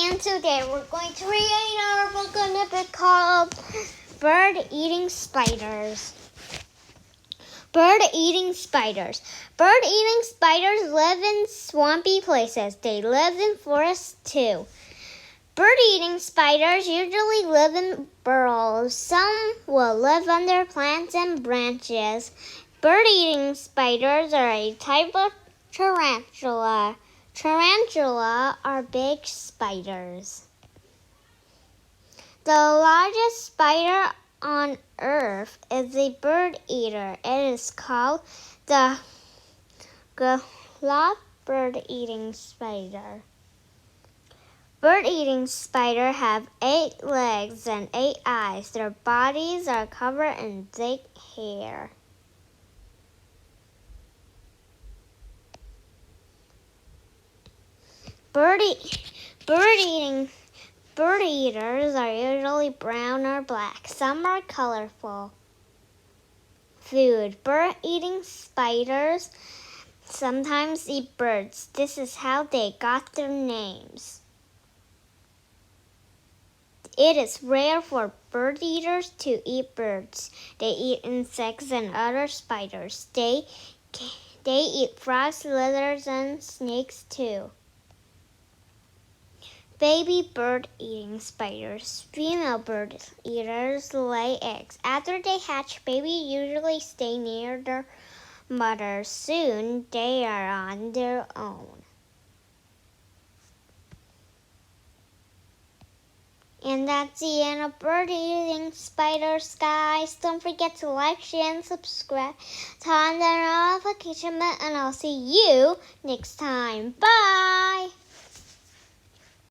and today we're going to read our book on a book called Bird-Eating Spiders. Bird-eating spiders. Bird-eating spiders live in swampy places. They live in forests too. Bird-eating spiders usually live in burrows. Some will live under plants and branches. Bird-eating spiders are a type of tarantula. Tarantula are big spiders. The largest spider on Earth is a bird eater. It is called the Gallop bird-eating spider. Bird-eating spiders have 8 legs and 8 eyes. Their bodies are covered in thick hair. Bird eaters are usually brown or black. Some are colorful. Food. Bird-eating spiders sometimes eat birds. This is how they got their names. It is rare for bird eaters to eat birds. They eat insects and other spiders. They eat frogs, lizards, and snakes too. Baby bird-eating spiders. Female bird eaters lay eggs. After they hatch, babies usually stay near their mother. Soon, they are on their own. And that's the end of bird-eating spiders, guys. Don't forget to like, share, and subscribe. Turn on the notification bell, and I'll see you next time. Bye!